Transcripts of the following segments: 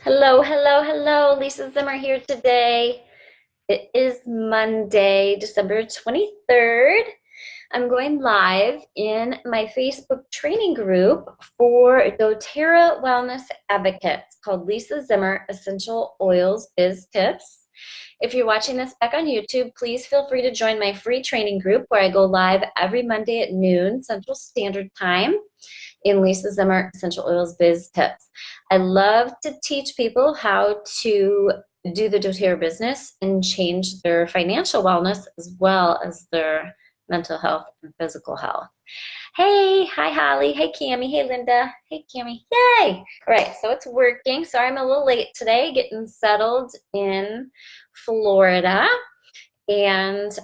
Hello, hello, hello. Lisa Zimmer here today. It is Monday, December 23rd. I'm going live in my Facebook training group for doTERRA Wellness Advocates called Lisa Zimmer Essential Oils Biz Tips. If you're watching this back on YouTube, please feel free to join my free training group where I go live every Monday at noon Central Standard Time in Lisa Zimmer Essential Oils Biz Tips. I love to teach people how to do the doTERRA business and change their financial wellness as well as their mental health and physical health. Hey, hi Holly, hey Cami, hey Linda, hey Cami, yay! All right, so it's working. Sorry I'm a little late today, getting settled in Florida, and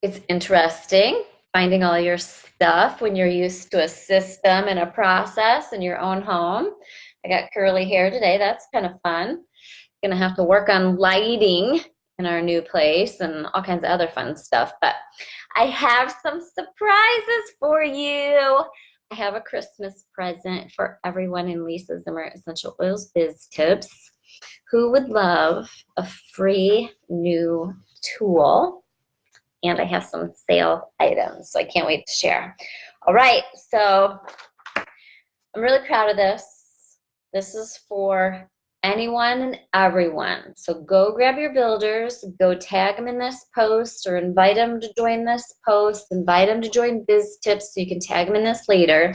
it's interesting finding all your stuff when you're used to a system and a process in your own home. I got curly hair today. That's kind of fun. Gonna have to work on lighting in our new place and all kinds of other fun stuff. But I have some surprises for you. I have a Christmas present for everyone in Lisa Zimmer Essential Oils Biz Tips who would love a free new tool. And I have some sale items, so I can't wait to share. All right, so I'm really proud of this. This is for anyone and everyone. So go grab your builders, go tag them in this post or invite them to join this post, invite them to join Biz Tips so you can tag them in this later.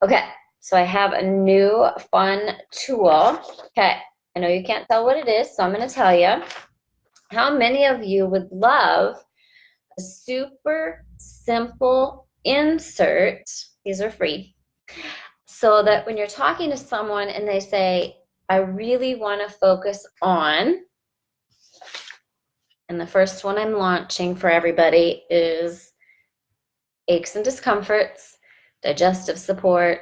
Okay, so I have a new fun tool. Okay, I know you can't tell what it is, so I'm going to tell you. How many of you would love a super simple insert? These are free. So that when you're talking to someone and they say, I really want to focus on, and the first one I'm launching for everybody is aches and discomforts, digestive support,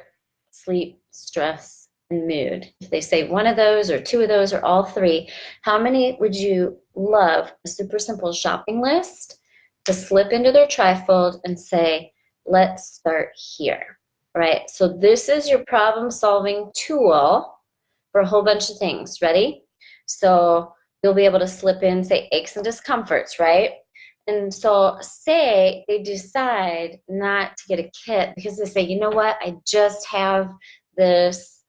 sleep, stress, and mood. If they say one of those or two of those or all three, how many would you love a super simple shopping list to slip into their trifold and say, let's start here, right? So this is your problem-solving tool for a whole bunch of things. Ready? So you'll be able to slip in, say, aches and discomforts, right? And so say they decide not to get a kit because they say, you know what, I just have this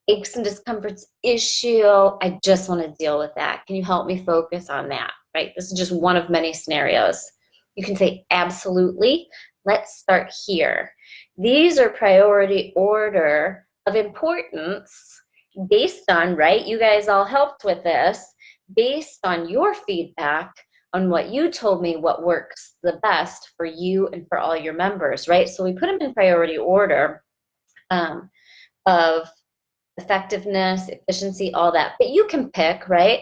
aches and discomforts issue. I just want to deal with that. Can you help me focus on that, right? This is just one of many scenarios. You can say, absolutely, let's start here. These are priority order of importance based on, right, you guys all helped with this, based on your feedback on what you told me what works the best for you and for all your members, right? So we put them in priority order of effectiveness, efficiency, all that. But you can pick, right?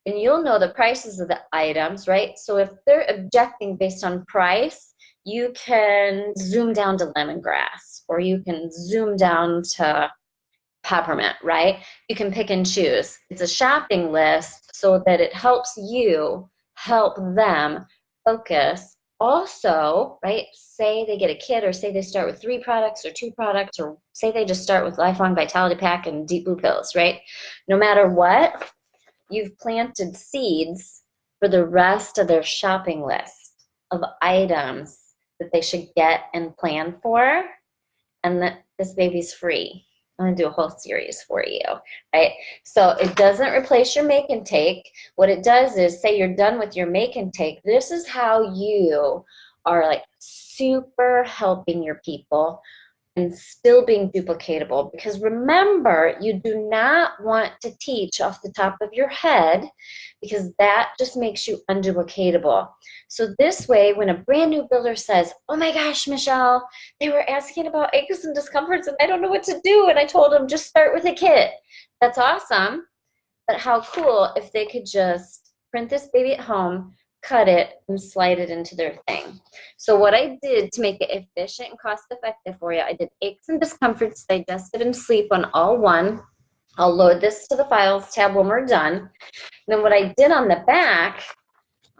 And you'll know the prices of the items, right? So if they're objecting based on price, you can zoom down to lemongrass or you can zoom down to peppermint, right? You can pick and choose. It's a shopping list so that it helps you help them focus. Also, right, say they get a kit or say they start with 3 products or 2 products or say they just start with Lifelong Vitality Pack and Deep Blue Pills, right? No matter what, you've planted seeds for the rest of their shopping list of items that they should get and plan for, and that this baby's free. I'm going to do a whole series for you, right? So it doesn't replace your make and take. What it does is say you're done with your make and take. This is how you are like super helping your people and still being duplicatable. Because remember, you do not want to teach off the top of your head because that just makes you unduplicatable. So this way, when a brand new builder says, oh my gosh, Michelle, they were asking about aches and discomforts and I don't know what to do. And I told them, just start with a kit. That's awesome. But how cool if they could just print this baby at home, cut it, and slide it into their thing. So what I did to make it efficient and cost effective for you, I did aches and discomforts, digestive, and sleep on all one. I'll load this to the files tab when we're done. And then what I did on the back,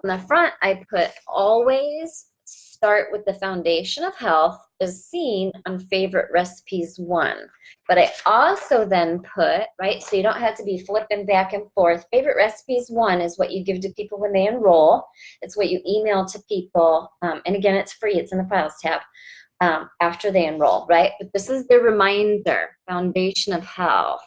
on the front, I put always start with the foundation of health is seen on favorite recipes 1. But I also then put, right, so you don't have to be flipping back and forth. Favorite recipes 1 is what you give to people when they enroll. It's what you email to people. And again, it's free. It's in the Files tab after they enroll, right? But this is the reminder, foundation of health.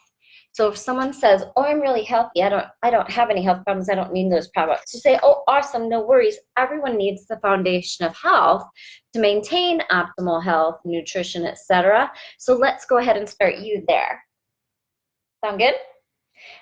So if someone says, oh, I'm really healthy, I don't have any health problems, I don't need those products, you say, oh, awesome, no worries. Everyone needs the foundation of health to maintain optimal health, nutrition, etc. So let's go ahead and start you there. Sound good?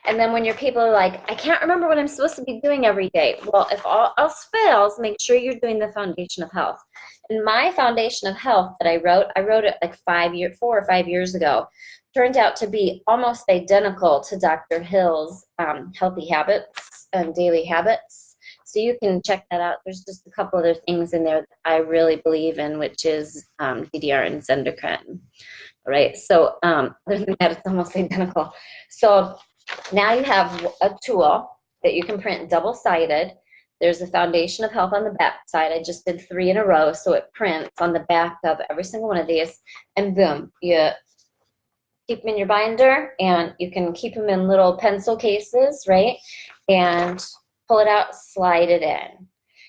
And then when your people are like, I can't remember what I'm supposed to be doing every day. Well, if all else fails, make sure you're doing the foundation of health. And my foundation of health that I wrote it like 4 or 5 years ago, turned out to be almost identical to Dr. Hill's Healthy Habits and Daily Habits. So you can check that out. There's just a couple other things in there that I really believe in, which is DDR and Zendocrine. All right, so other than that, it's almost identical. So now you have a tool that you can print double-sided. There's a foundation of health on the back side. I just did 3 in a row, so it prints on the back of every single one of these, and boom, you keep them in your binder, and you can keep them in little pencil cases, right? And pull it out, slide it in.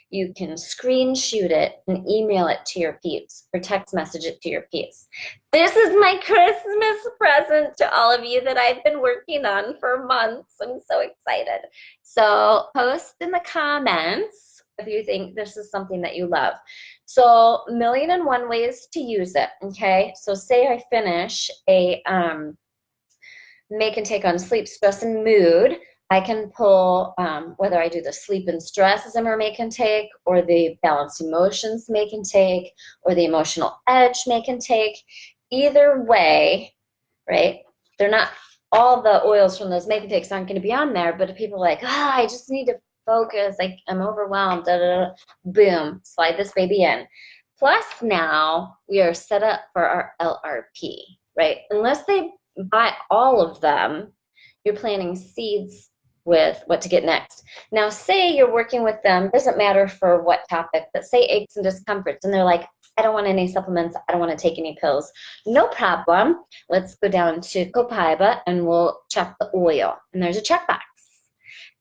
You can screen shoot it and email it to your peeps or text message it to your peeps. This is my Christmas present to all of you that I've been working on for months. I'm so excited. So post in the comments if you think this is something that you love. So 1,000,001 ways to use it, okay? So say I finish a make and take on sleep, stress, and mood. I can pull, whether I do the sleep and stress Zimmer make and take, or the balanced emotions make and take, or the emotional edge make and take. Either way, right? They're not, all the oils from those make and takes aren't going to be on there, but if people are like, I just need to focus, like I'm overwhelmed, boom, slide this baby in. Plus now we are set up for our LRP, right? Unless they buy all of them, you're planting seeds with what to get next. Now, say you're working with them, doesn't matter for what topic, but say aches and discomforts, and they're like, I don't want any supplements, I don't want to take any pills. No problem. Let's go down to Copaiba and we'll check the oil. And there's a checkbox.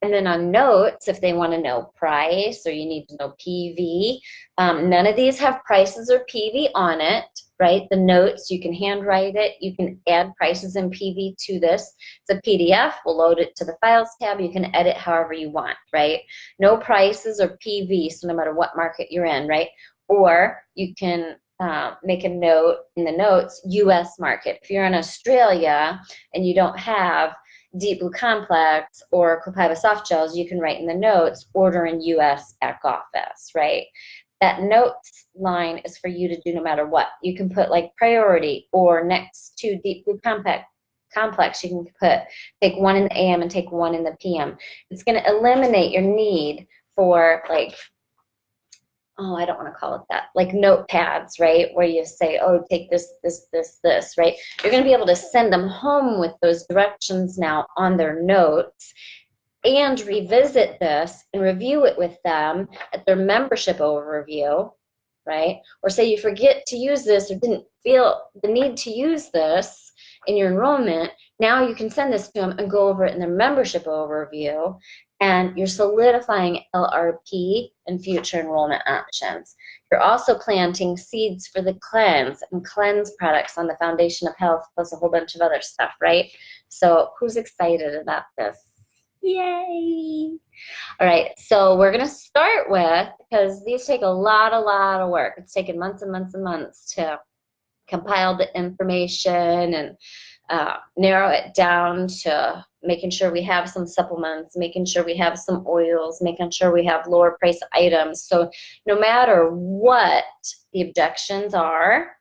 And then on notes, if they want to know price or you need to know PV, none of these have prices or PV on it, right? The notes, you can handwrite it. You can add prices and PV to this. It's a PDF. We'll load it to the Files tab. You can edit however you want, right? No prices or PV, so no matter what market you're in, right? Or you can make a note in the notes, U.S. market. If you're in Australia and you don't have Deep Blue Complex or Copaiba soft gels, you can write in the notes, order in U.S. back office, right? That notes line is for you to do no matter what. You can put like priority, or next to Deep Blue Complex, you can put, take 1 in the AM and take 1 in the PM. It's going to eliminate your need for like, I don't want to call it that, like notepads, right? Where you say, oh, take this, right? You're going to be able to send them home with those directions now on their notes and revisit this and review it with them at their membership overview, right? Or say you forget to use this or didn't feel the need to use this in your enrollment, now you can send this to them and go over it in their membership overview, and you're solidifying LRP and future enrollment options. You're also planting seeds for the cleanse and cleanse products on the foundation of health, plus a whole bunch of other stuff, right? So who's excited about this? Yay! All right, so we're going to start with, because these take a lot of work. It's taken months and months and months to compile the information and narrow it down to making sure we have some supplements, making sure we have some oils, making sure we have lower price items. So no matter what the objections are,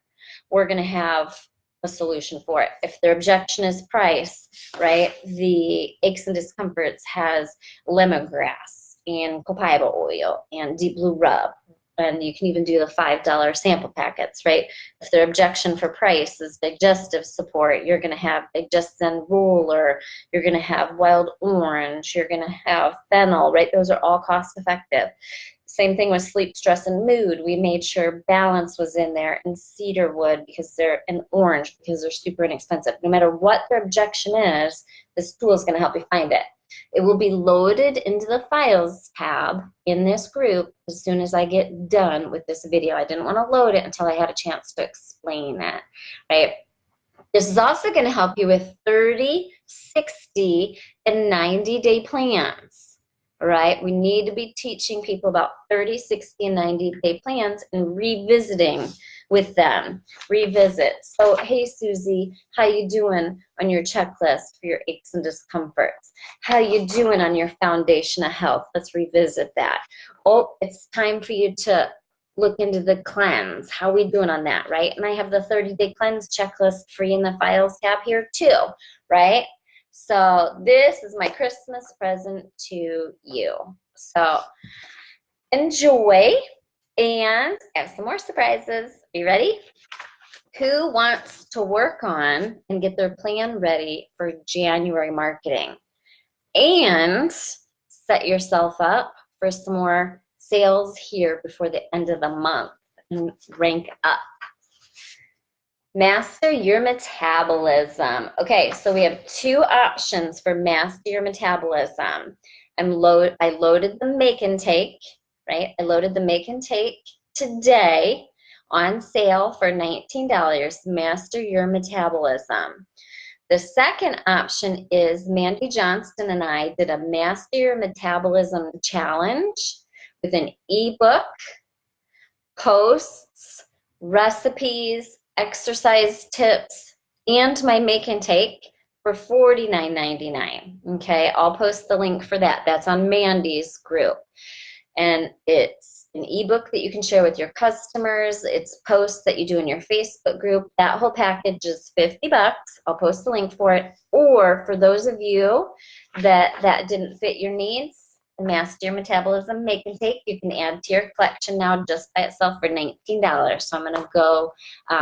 we're going to have a solution for it. If their objection is price, right, the aches and discomforts has lemongrass and copaiba oil and deep blue rub, and you can even do the $5 sample packets, right? If their objection for price is digestive support, you're going to have Digestin Roller, you're going to have wild orange, you're going to have fennel, right? Those are all cost effective. Same thing with sleep, stress, and mood. We made sure balance was in there, and cedar wood because they're an orange because they're super inexpensive. No matter what their objection is, this tool is going to help you find it. It will be loaded into the files tab in this group as soon as I get done with this video. I didn't want to load it until I had a chance to explain it, right? This is also going to help you with 30, 60, and 90-day plans, right? We need to be teaching people about 30, 60, and 90-day plans and revisiting with them. Revisit. So, hey, Susie, how you doing on your checklist for your aches and discomforts? How you doing on your foundation of health? Let's revisit that. Oh, it's time for you to look into the cleanse. How we doing on that, right? And I have the 30-day cleanse checklist free in the files tab here too, right? So this is my Christmas present to you. So enjoy, and I have some more surprises. Are you ready? Who wants to work on and get their plan ready for January marketing and set yourself up for some more sales here before the end of the month and rank up? Master your metabolism. Okay, so we have two options for master your metabolism. I loaded the make and take, right? I loaded the make and take today on sale for $19. Master your metabolism. The second option is Mandy Johnston and I did a Master Your Metabolism challenge with an ebook, posts, recipes, exercise tips, and my make and take for $49.99. Okay, I'll post the link for that. That's on Mandy's group. And it's an ebook that you can share with your customers. It's posts that you do in your Facebook group. That whole package is $50. I'll post the link for it. Or for those of you that didn't fit your needs, the Master Your Metabolism Make and Take, you can add to your collection now just by itself for $19. So I'm going to go,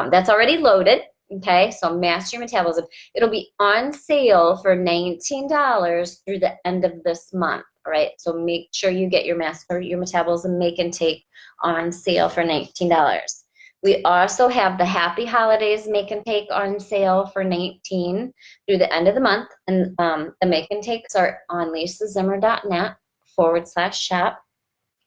that's already loaded. Okay, so Master Your Metabolism. It'll be on sale for $19 through the end of this month. All right, so make sure you get your Master Your Metabolism Make and Take on sale for $19. We also have the Happy Holidays Make and Take on sale for $19 through the end of the month. And the Make and Takes are on lisazimmer.net/shop.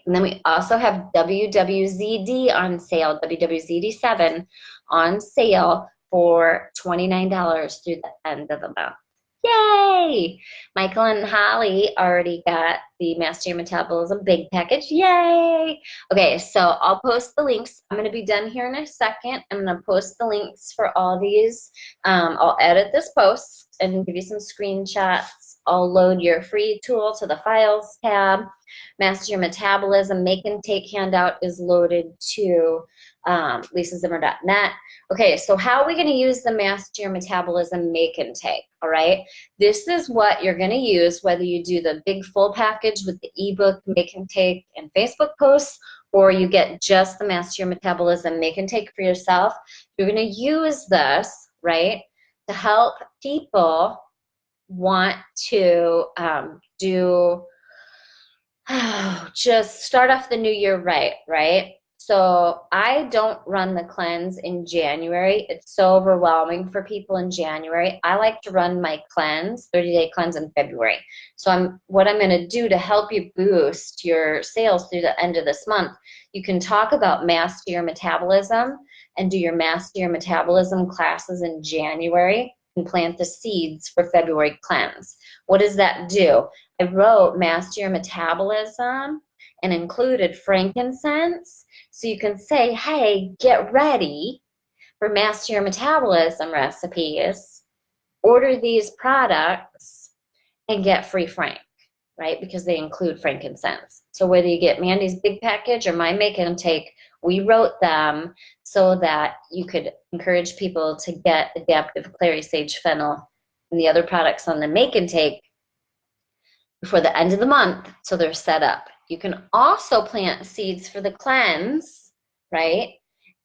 And then we also have WWZD on sale, WWZD7 on sale for $29 through the end of the month. Yay! Michael and Holly already got the Master Your Metabolism big package. Yay! Okay, so I'll post the links. I'm going to be done here in a second. I'm going to post the links for all these. I'll edit this post and give you some screenshots. I'll load your free tool to the Files tab. Master Your Metabolism Make and Take handout is loaded to lisazimmer.net. Okay, so how are we going to use the Master Your Metabolism Make and Take? All right, this is what you're going to use whether you do the big full package with the ebook, Make and Take, and Facebook posts, or you get just the Master Your Metabolism Make and Take for yourself. You're going to use this, right, to help people want to just start off the new year right? So I don't run the cleanse in January. It's so overwhelming for people in January. I like to run my cleanse, 30-day cleanse in February. So what I'm going to do to help you boost your sales through the end of this month, you can talk about Master Your Metabolism and do your Master Your Metabolism classes in January and plant the seeds for February cleanse. What does that do? I wrote Master Your Metabolism and included frankincense. So you can say, hey, get ready for Master Your Metabolism recipes, order these products, and get free frank, right? Because they include frankincense. So whether you get Mandy's big package or my Make and Take, we wrote them so that you could encourage people to get Adaptive Clary Sage Fennel and the other products on the Make and Take before the end of the month, so they're set up. You can also plant seeds for the cleanse, right?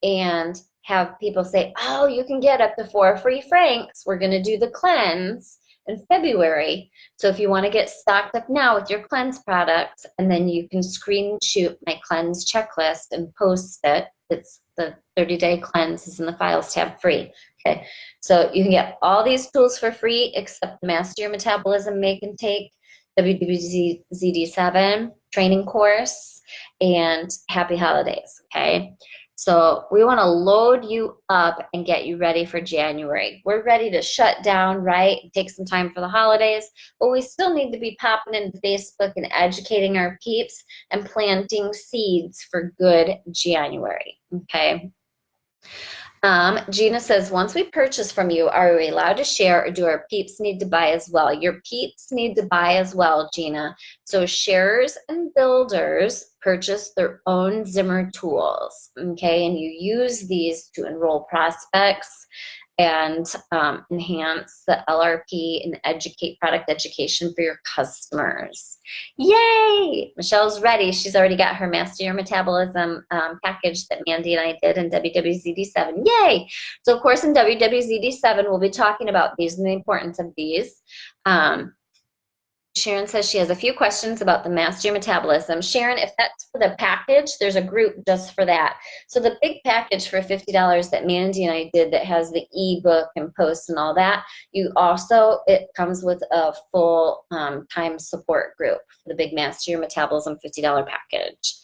And have people say, oh, you can get up to 4 free franks. We're going to do the cleanse in February. So if you want to get stocked up now with your cleanse products, and then you can screenshot my cleanse checklist and post it. It's the 30-day cleanse is in the files tab free. Okay, so you can get all these tools for free except the Master Your Metabolism Make and Take WWZD7 training course, and happy holidays. Okay, so we want to load you up and get you ready for January. We're ready to shut down, right? Take some time for the holidays, but we still need to be popping into Facebook and educating our peeps and planting seeds for good January. Okay. Gina says, once we purchase from you, are we allowed to share, or do our peeps need to buy as well? Your peeps need to buy as well, Gina. So sharers and builders purchase their own Zimmer tools, okay? And you use these to enroll prospects and enhance the LRP and educate product education for your customers. Yay! Michelle's ready. She's already got her Master Your Metabolism package that Mandy and I did in WWZD7. Yay! So of course in WWZD7 we'll be talking about these and the importance of these. Sharon says she has a few questions about the Master Your Metabolism. Sharon, if that's for the package, there's a group just for that. So the big package for $50 that Mandy and I did that has the ebook and posts and all that, it comes with a full time support group for the big Master Your Metabolism $50 package.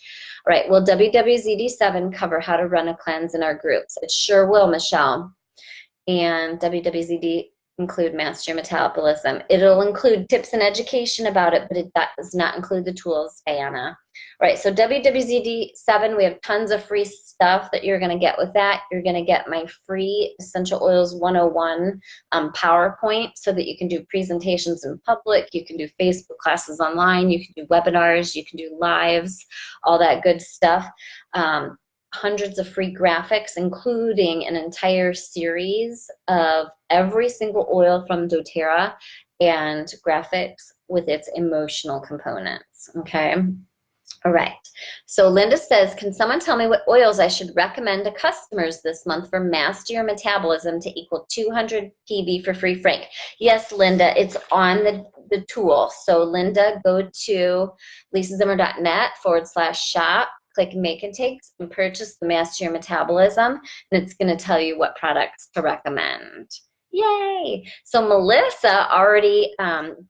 All right, will WWZD7 cover how to run a cleanse in our groups? It sure will, Michelle. And WWZD include Master Your Metabolism. It'll include tips and education about it, but it does not include the tools, Diana. Right, so WWZD7, we have tons of free stuff that you're going to get with that. You're going to get my free Essential Oils 101 PowerPoint so that you can do presentations in public, you can do Facebook classes online, you can do webinars, you can do lives, all that good stuff. Hundreds of free graphics, including an entire series of every single oil from doTERRA and graphics with its emotional components, okay? All right, so Linda says, can someone tell me what oils I should recommend to customers this month for Master Your Metabolism to equal 200 PB for free Frank? Yes, Linda, it's on the tool. So Linda, go to lisazimmer.net/shop. Click Make and Takes and purchase the Master Your Metabolism, and it's going to tell you what products to recommend. Yay! So Melissa already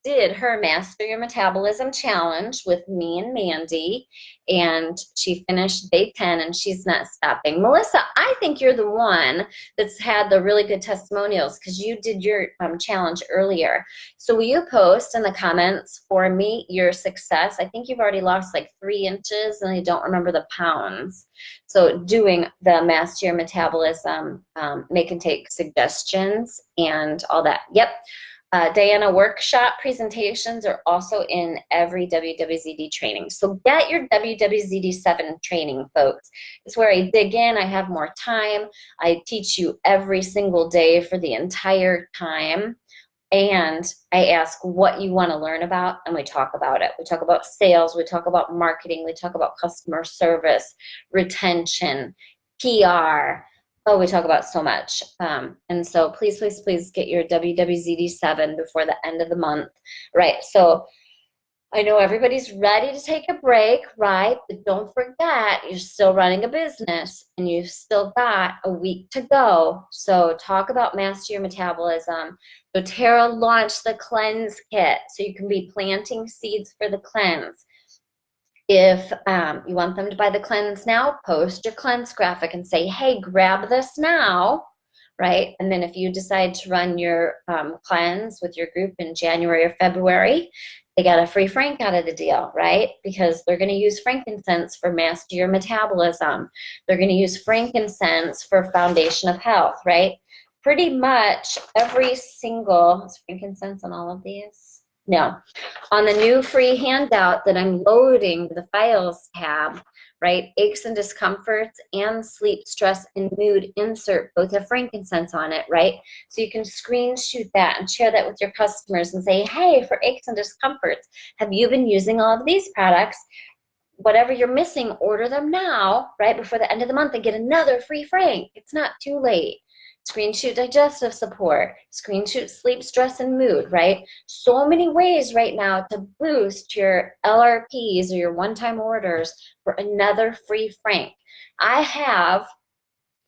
did her Master Your Metabolism challenge with me and Mandy, and she finished day 10 and she's not stopping. Melissa, I think you're the one that's had the really good testimonials because you did your challenge earlier. So will you post in the comments for me your success? I think you've already lost like 3 inches and I don't remember the pounds. So doing the Master Your Metabolism, Make and Take suggestions and all that. Yep. Diana, workshop presentations are also in every WWZD training. So get your WWZD7 training, folks. It's where I dig in. I have more time. I teach you every single day for the entire time. And I ask what you want to learn about, and we talk about it. We talk about sales, we talk about marketing, we talk about customer service, retention, PR. Oh, we talk about so much. And so please, please, please get your WWZD7 before the end of the month. Right, so I know everybody's ready to take a break, right? But don't forget, you're still running a business and you've still got a week to go. So talk about Master Your Metabolism. doTERRA launched the cleanse kit, so you can be planting seeds for the cleanse. If you want them to buy the cleanse now, post your cleanse graphic and say, hey, grab this now, right? And then if you decide to run your cleanse with your group in January or February, they got a free Frank out of the deal, right? Because they're going to use frankincense for Master Your Metabolism. They're going to use frankincense for Foundation of Health, right? Pretty much every single, is frankincense on all of these? No. On the new free handout that I'm loading to the files tab, right? Aches and discomforts and sleep, stress, and mood insert both have frankincense on it, right? So you can screenshot that and share that with your customers and say, hey, for aches and discomforts, have you been using all of these products? Whatever you're missing, order them now, right? Before the end of the month and get another free Frank. It's not too late. Screen shoot digestive support, screen shoot sleep, stress, and mood, right? So many ways right now to boost your LRPs or your one-time orders for another free frank. I have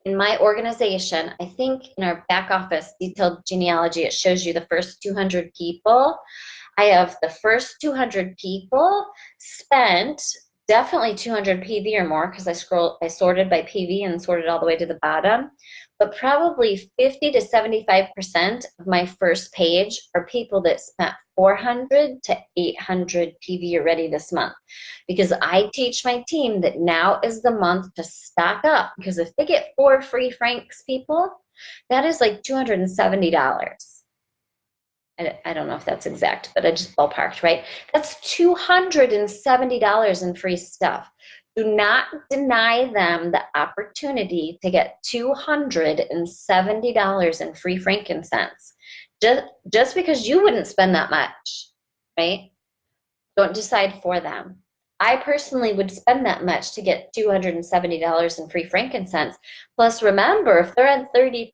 in my organization, I think in our back office detailed genealogy, it shows you the first 200 people. I have the first 200 people spent definitely 200 PV or more because I sorted by PV and sorted all the way to the bottom. But probably 50 to 75% of my first page are people that spent 400 to 800 PV already this month. Because I teach my team that now is the month to stock up. Because if they get 4 free franks, people, that is like $270. I don't know if that's exact, but I just ballparked, right? That's $270 in free stuff. Do not deny them the opportunity to get $270 in free frankincense. Just because you wouldn't spend that much, right? Don't decide for them. I personally would spend that much to get $270 in free frankincense. Plus, remember, if they're at 30%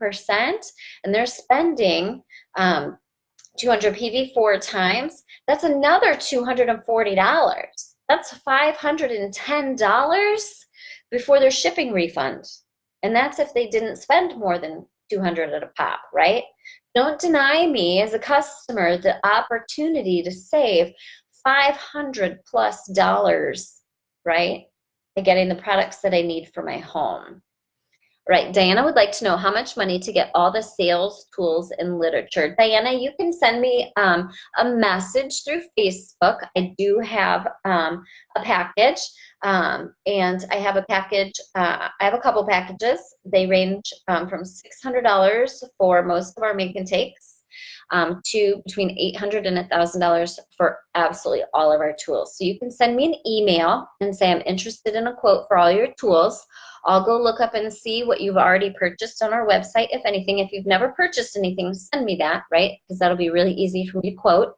and they're spending 200 PV 4 times, that's another $240. That's $510 before their shipping refund. And that's if they didn't spend more than 200 at a pop, right? Don't deny me as a customer the opportunity to save $500 plus, right? By getting the products that I need for my home. Right, Diana would like to know how much money to get all the sales tools and literature. Diana, you can send me a message through Facebook. I do have a package, and I have a package. I have a couple packages. They range from $600 for most of our make and takes to between $800 and $1,000 for absolutely all of our tools. So you can send me an email and say I'm interested in a quote for all your tools. I'll go look up and see what you've already purchased on our website. If anything, if you've never purchased anything, send me that, right? Because that'll be really easy for me to quote.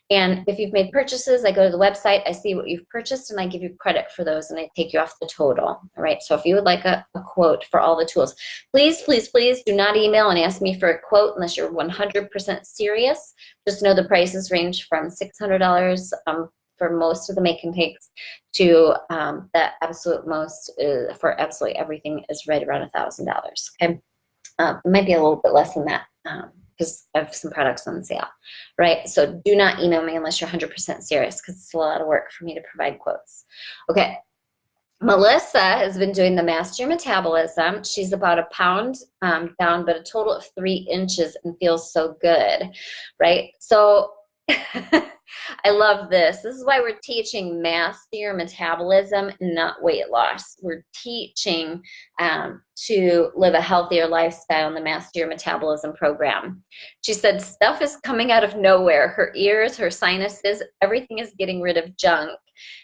And if you've made purchases, I go to the website, I see what you've purchased, and I give you credit for those, and I take you off the total. All right, so if you would like a quote for all the tools, please, please, please do not email and ask me for a quote unless you're 100% serious. Just know the prices range from $600 for most of the make and takes to the absolute most for absolutely everything is right around $1,000. Okay, it might be a little bit less than that because I have some products on sale, right? So do not email me unless you're 100% serious because it's a lot of work for me to provide quotes. Okay. Melissa has been doing the Master Your Metabolism. She's about a pound down, but a total of 3 inches and feels so good, right? So I love this. This is why we're teaching Master Your Metabolism, not weight loss. We're teaching to live a healthier lifestyle in the Master Your Metabolism program. She said stuff is coming out of nowhere. Her ears, her sinuses, everything is getting rid of junk.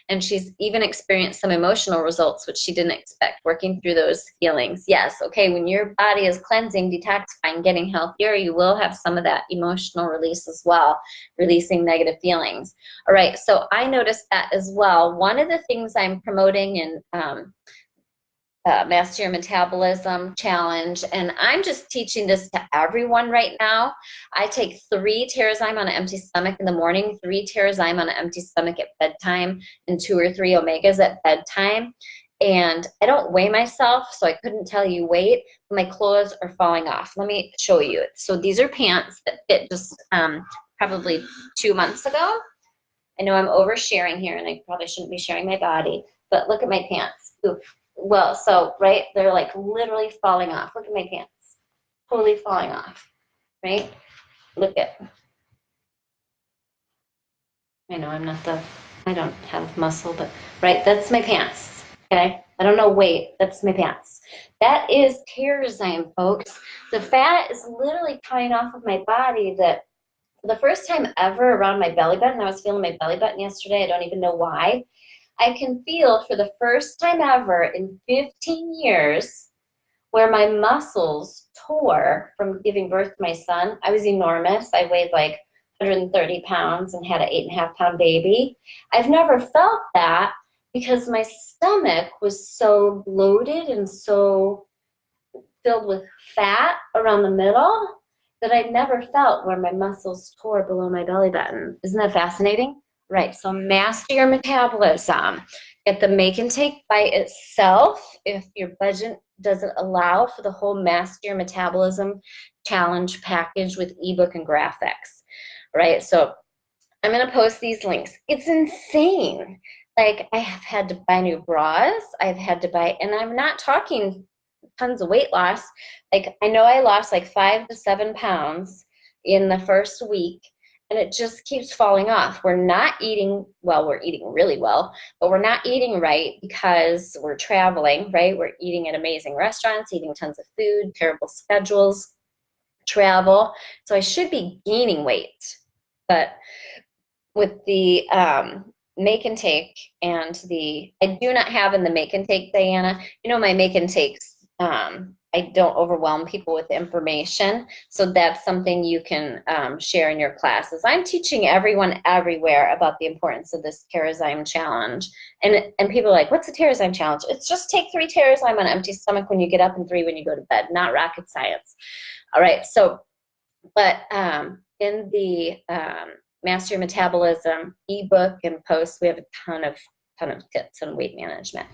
And she's even experienced some emotional results, which she didn't expect, working through those feelings. Yes, okay, when your body is cleansing, detoxifying, getting healthier, you will have some of that emotional release as well, releasing negative feelings. All right, so I noticed that as well. One of the things I'm promoting in Master Your Metabolism Challenge, and I'm just teaching this to everyone right now. I take 3 Terrazyme on an empty stomach in the morning, 3 Terrazyme on an empty stomach at bedtime, and 2 or 3 Omegas at bedtime. And I don't weigh myself, so I couldn't tell you weight. My clothes are falling off. Let me show you. So these are pants that fit just probably 2 months ago. I know I'm oversharing here, and I probably shouldn't be sharing my body, but look at my pants. Ooh. Well, so, right, they're like literally falling off. Look at my pants. Totally falling off, right? Look at, I know I don't have muscle, but, right, that's my pants, okay? I don't know weight, that's my pants. That is Terrazyme, folks. The fat is literally coming off of my body that for the first time ever around my belly button, I was feeling my belly button yesterday, I don't even know why. I can feel for the first time ever in 15 years where my muscles tore from giving birth to my son. I was enormous. I weighed like 130 pounds and had an 8.5-pound baby. I've never felt that because my stomach was so bloated and so filled with fat around the middle that I never felt where my muscles tore below my belly button. Isn't that fascinating? Right, so master your metabolism. Get the make and take by itself if your budget doesn't allow for the whole master your metabolism challenge package with ebook and graphics. Right, so I'm going to post these links. It's insane. Like, I have had to buy new bras. I've had to buy, and I'm not talking tons of weight loss. Like, I know I lost like 5 to 7 pounds in the first week, and it just keeps falling off. We're not eating well, we're eating really well, but we're not eating right because we're traveling, right? We're eating at amazing restaurants, eating tons of food, terrible schedules, travel. So I should be gaining weight, but with the make and take and I do not have in the make and take, Diana, you know, my make and takes, I don't overwhelm people with information. So that's something you can share in your classes. I'm teaching everyone everywhere about the importance of this TerraZyme challenge. And people are like, what's a TerraZyme challenge? It's just take 3 TerraZyme on an empty stomach when you get up and 3 when you go to bed, not rocket science. All right, so, but in the Master Your Metabolism ebook and post, we have a ton of tips on weight management.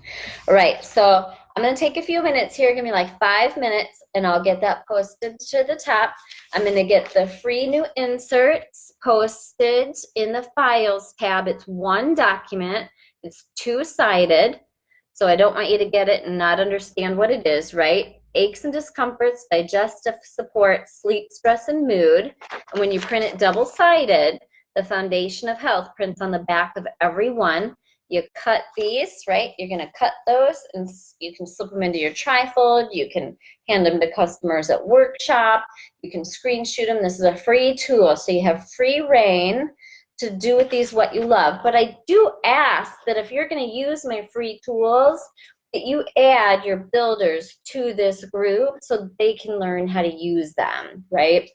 All right, so I'm going to take a few minutes here, give me like 5 minutes, and I'll get that posted to the top. I'm going to get the free new inserts posted in the files tab. It's one document. It's 2-sided, so I don't want you to get it and not understand what it is, right? Aches and discomforts, digestive support, sleep, stress, and mood. And when you print it double-sided, the foundation of health prints on the back of every one. You cut these, right? You're going to cut those, and you can slip them into your trifold. You can hand them to customers at workshop. You can screenshot them. This is a free tool, so you have free reign to do with these what you love. But I do ask that if you're going to use my free tools, that you add your builders to this group so they can learn how to use them, right?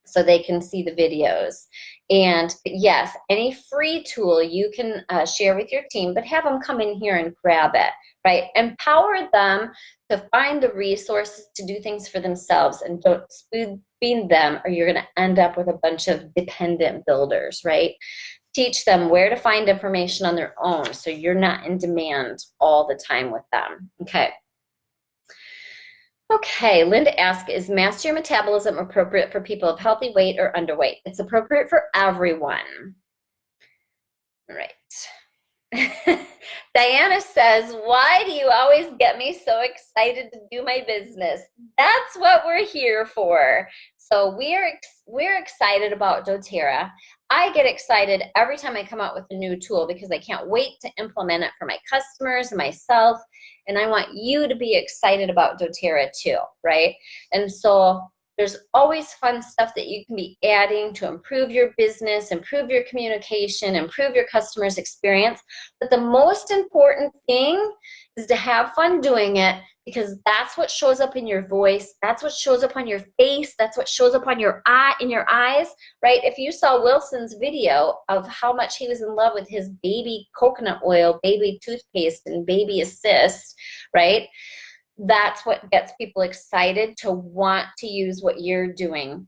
So they can see the videos. And yes, any free tool you can share with your team, but have them come in here and grab it, right? Empower them to find the resources to do things for themselves, and don't spoon feed them, or you're going to end up with a bunch of dependent builders, right? Teach them where to find information on their own so you're not in demand all the time with them, okay? Okay, Linda asks, is Master Your Metabolism appropriate for people of healthy weight or underweight? It's appropriate for everyone. All right. Diana says, why do you always get me so excited to do my business? That's what we're here for. So we're excited about doTERRA. I get excited every time I come out with a new tool because I can't wait to implement it for my customers and myself. And I want you to be excited about doTERRA too, right? And so there's always fun stuff that you can be adding to improve your business, improve your communication, improve your customer's experience. But the most important thing is to have fun doing it, because that's what shows up in your voice. That's what shows up on your face. That's what shows up on your in your eyes, right? If you saw Wilson's video of how much he was in love with his baby coconut oil, baby toothpaste, and baby assist, right? That's what gets people excited to want to use what you're doing,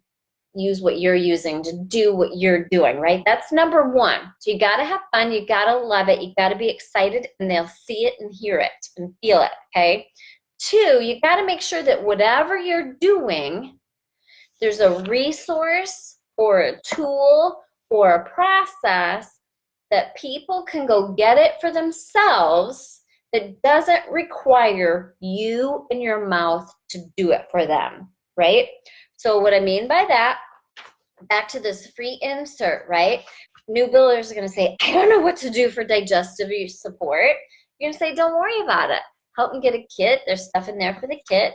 use what you're using to do what you're doing, right? That's number one. So you got to have fun. You got to love it. You got to be excited, and they'll see it and hear it and feel it, okay? 2, you got to make sure that whatever you're doing, there's a resource or a tool or a process that people can go get it for themselves that doesn't require you and your mouth to do it for them, right? So what I mean by that, back to this free insert, right? New builders are going to say, I don't know what to do for digestive support. You're going to say, don't worry about it. Help them get a kit. There's stuff in there for the kit.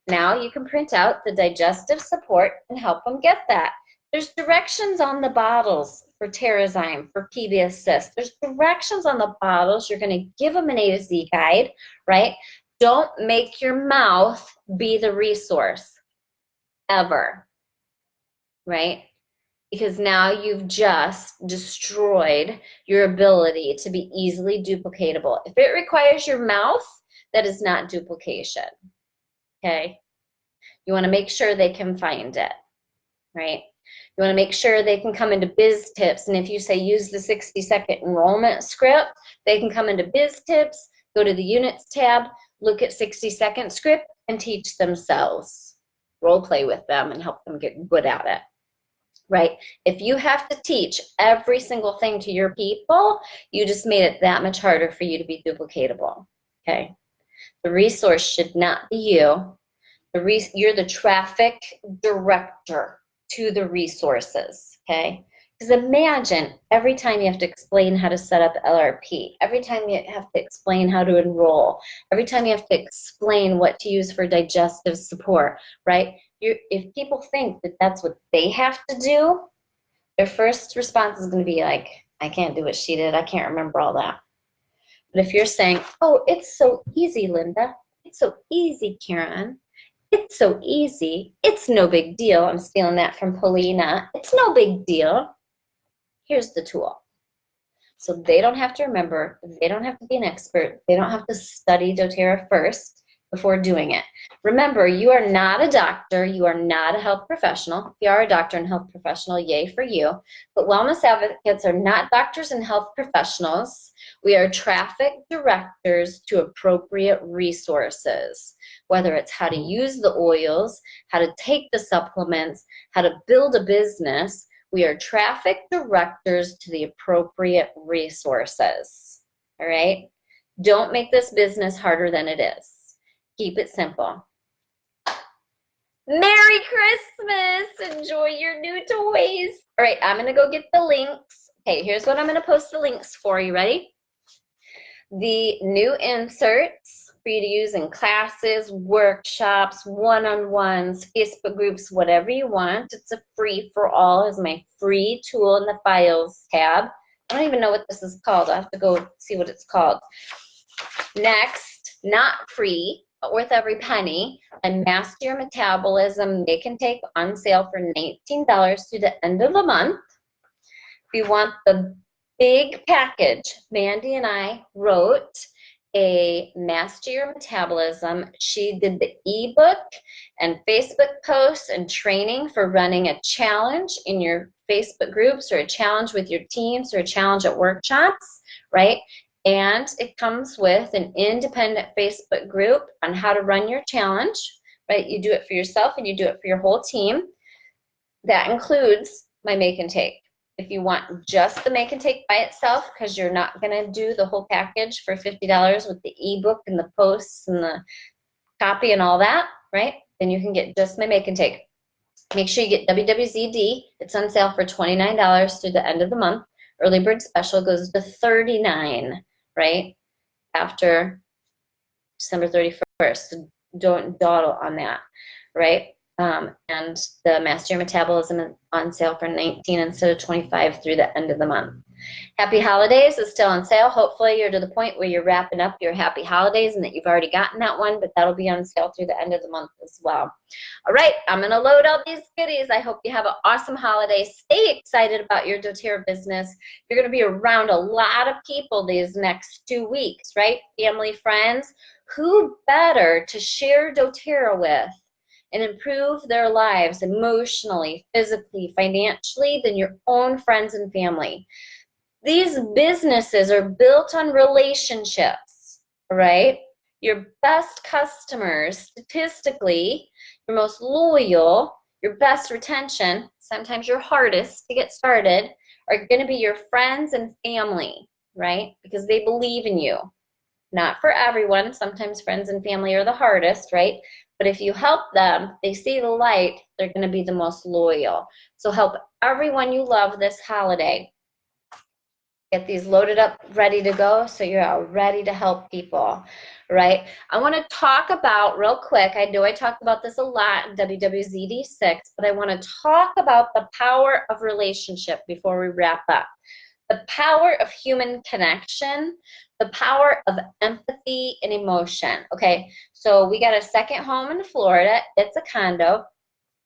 Now you can print out the digestive support and help them get that. There's directions on the bottles for TerraZyme, for PB Assist. There's directions on the bottles. You're going to give them an A to Z guide, right? Don't make your mouth be the resource ever, right? Because now you've just destroyed your ability to be easily duplicatable. If it requires your mouth, that is not duplication, okay? You want to make sure they can find it, right? You want to make sure they can come into Biz Tips. And if you say use the 60-second enrollment script, they can come into Biz Tips, go to the Units tab, look at 60-second script, and teach themselves. Role play with them and help them get good at it, right? If you have to teach every single thing to your people, you just made it that much harder for you to be duplicatable, okay? The resource should not be you. You're the traffic director to the resources, okay? Because imagine every time you have to explain how to set up LRP, every time you have to explain how to enroll, every time you have to explain what to use for digestive support, right? If people think that that's what they have to do, their first response is going to be like, I can't do what she did. I can't remember all that. But if you're saying, oh, it's so easy, Linda. It's so easy, Karen. It's so easy. It's no big deal. I'm stealing that from Paulina. It's no big deal. Here's the tool. So they don't have to remember. They don't have to be an expert. They don't have to study doTERRA first before doing it. Remember, you are not a doctor. You are not a health professional. If you are a doctor and health professional, yay for you. But wellness advocates are not doctors and health professionals. We are traffic directors to appropriate resources, whether it's how to use the oils, how to take the supplements, how to build a business. We are traffic directors to the appropriate resources, all right? Don't make this business harder than it is. Keep it simple. Merry Christmas! Enjoy your new toys. All right, I'm going to go get the links. Okay, here's what I'm going to post the links for. You ready? The new inserts for you to use in classes, workshops, one-on-ones, Facebook groups, whatever you want. It's a free for all. Is my free tool in the files tab. I don't even know what this is called. I have to go see what it's called. Next, not free, but worth every penny, and Master Your Metabolism Make and Take on sale for $19 through the end of the month. If you want the big package, Mandy and I wrote a Master Your Metabolism. She did the ebook and Facebook posts and training for running a challenge in your Facebook groups, or a challenge with your teams, or a challenge at workshops, right? And it comes with an independent Facebook group on how to run your challenge, right? You do it for yourself and you do it for your whole team. That includes my Make and Take. If you want just the Make and Take by itself, because you're not going to do the whole package for $50 with the ebook and the posts and the copy and all that, right? Then you can get just my Make and Take. Make sure you get WWZD. It's on sale for $29 through the end of the month. Early bird special goes to $39, right? After December 31st. So don't dawdle on that, right? And the Master Your Metabolism is on sale for $19 instead of $25 through the end of the month. Happy Holidays is still on sale. Hopefully you're to the point where you're wrapping up your Happy Holidays and that you've already gotten that one, but that'll be on sale through the end of the month as well. All right, I'm going to load all these goodies. I hope you have an awesome holiday. Stay excited about your doTERRA business. You're going to be around a lot of people these next 2 weeks, right? Family, friends. Who better to share doTERRA with and improve their lives emotionally, physically, financially than your own friends and family? These businesses are built on relationships, right? Your best customers, statistically, your most loyal, your best retention, sometimes your hardest to get started, are going to be your friends and family, right? Because they believe in you. Not for everyone. Sometimes friends and family are the hardest, right? But if you help them, they see the light, they're going to be the most loyal. So help everyone you love this holiday. Get these loaded up, ready to go, so you're all ready to help people, right? I want to talk about, real quick, I know I talked about this a lot in WWZD6, but I want to talk about the power of relationship before we wrap up. The power of human connection, the power of empathy and emotion, okay? So we got a second home in Florida. It's a condo.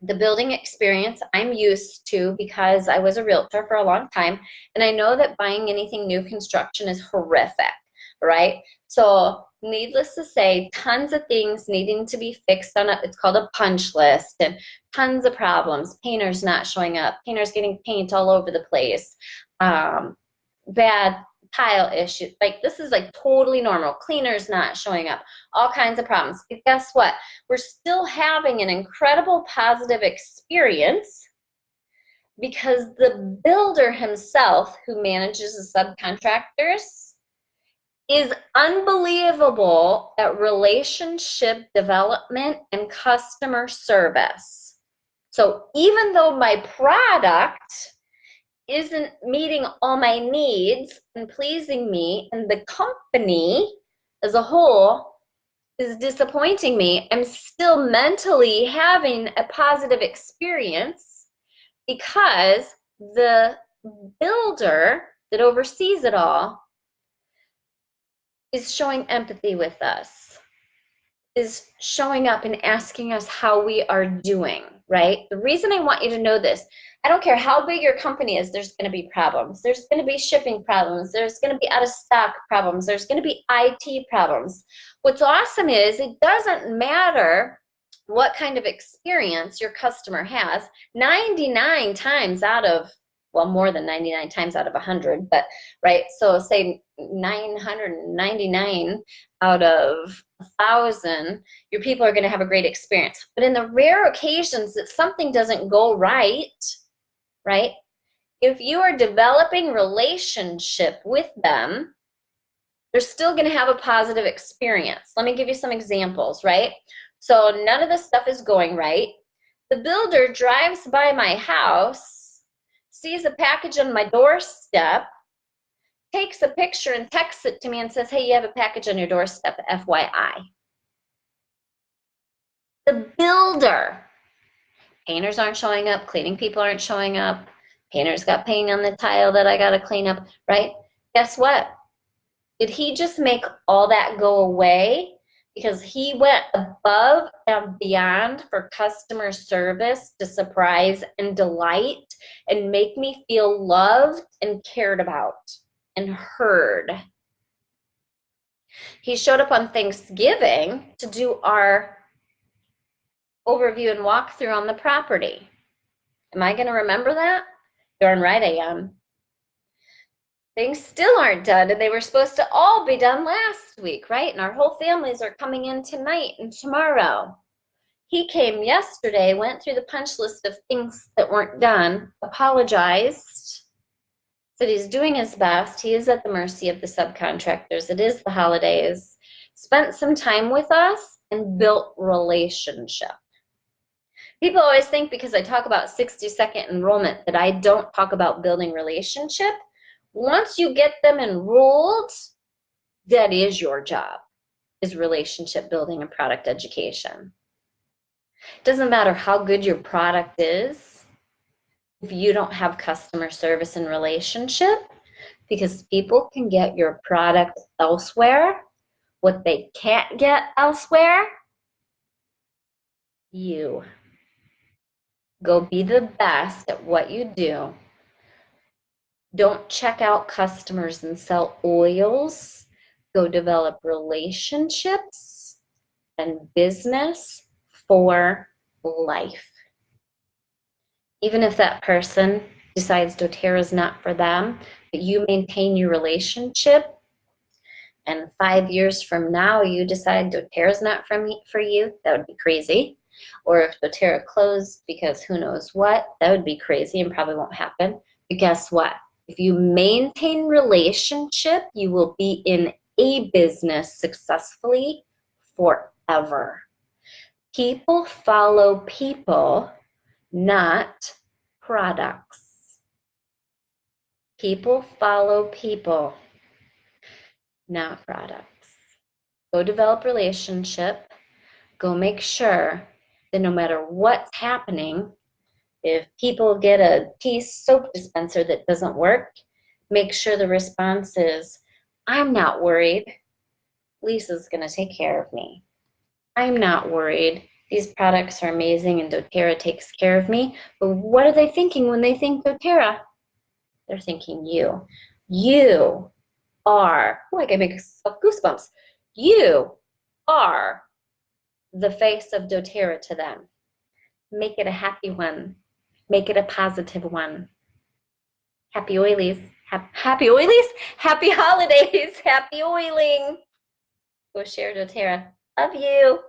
The building experience I'm used to because I was a realtor for a long time, and I know that buying anything new construction is horrific, right? So needless to say, tons of things needing to be fixed on it's called a punch list, and tons of problems. Painters not showing up, painters getting paint all over the place, bad tile issues. Like, this is like totally normal. Cleaners not showing up, all kinds of problems. But guess what? We're still having an incredible positive experience because the builder himself, who manages the subcontractors, is unbelievable at relationship development and customer service. So even though my product isn't meeting all my needs and pleasing me, and the company as a whole is disappointing me, I'm still mentally having a positive experience because the builder that oversees it all is showing empathy with us, is showing up and asking us how we are doing, right? The reason I want you to know this, I don't care how big your company is, there's going to be problems. There's going to be shipping problems. There's going to be out of stock problems. There's going to be IT problems. What's awesome is it doesn't matter what kind of experience your customer has. 99 times out of, well, more than 99 times out of 100, but right, so say 999 out of 1,000, your people are going to have a great experience. But in the rare occasions that something doesn't go right, if you are developing relationship with them, they're still going to have a positive experience. Let me give you some examples, right? So none of this stuff is going right. The builder drives by my house, sees a package on my doorstep, takes a picture and texts it to me and says, hey, you have a package on your doorstep, FYI. The builder. Painters aren't showing up, cleaning people aren't showing up, painters got paint on the tile that I got to clean up, right? Guess what? Did he just make all that go away because he went above and beyond for customer service to surprise and delight and make me feel loved and cared about and heard? He showed up on Thanksgiving to do our overview and walkthrough on the property. Am I going to remember that? Darn right I am. Things still aren't done, and they were supposed to all be done last week, right? And our whole families are coming in tonight and tomorrow. He came yesterday, went through the punch list of things that weren't done, apologized, said he's doing his best. He is at the mercy of the subcontractors. It is the holidays. Spent some time with us and built relationship. People always think because I talk about 60-second enrollment that I don't talk about building relationship. Once you get them enrolled, that is your job, is relationship building and product education. It doesn't matter how good your product is if you don't have customer service and relationship, because people can get your product elsewhere. What they can't get elsewhere, you. Go be the best at what you do. Don't check out customers and sell oils. Go develop relationships and business for life. Even if that person decides doTERRA is not for them, but you maintain your relationship, and 5 years from now you decide doTERRA is not for you, that would be crazy. Or if doTERRA closed because who knows what, that would be crazy and probably won't happen. But guess what? If you maintain relationship, you will be in a business successfully forever. People follow people, not products. People follow people, not products. Go develop relationship. Go make sure that no matter what's happening, if people get a Peace soap dispenser that doesn't work, make sure the response is, I'm not worried. Lisa's going to take care of me. I'm not worried. These products are amazing and doTERRA takes care of me. But what are they thinking when they think doTERRA? They're thinking you. You are, oh, I can make goosebumps. You are the face of doTERRA to them. Make it a happy one. Make it a positive one. Happy oilies. Happy oilies? Happy holidays. Happy oiling. Go share doTERRA. Love you.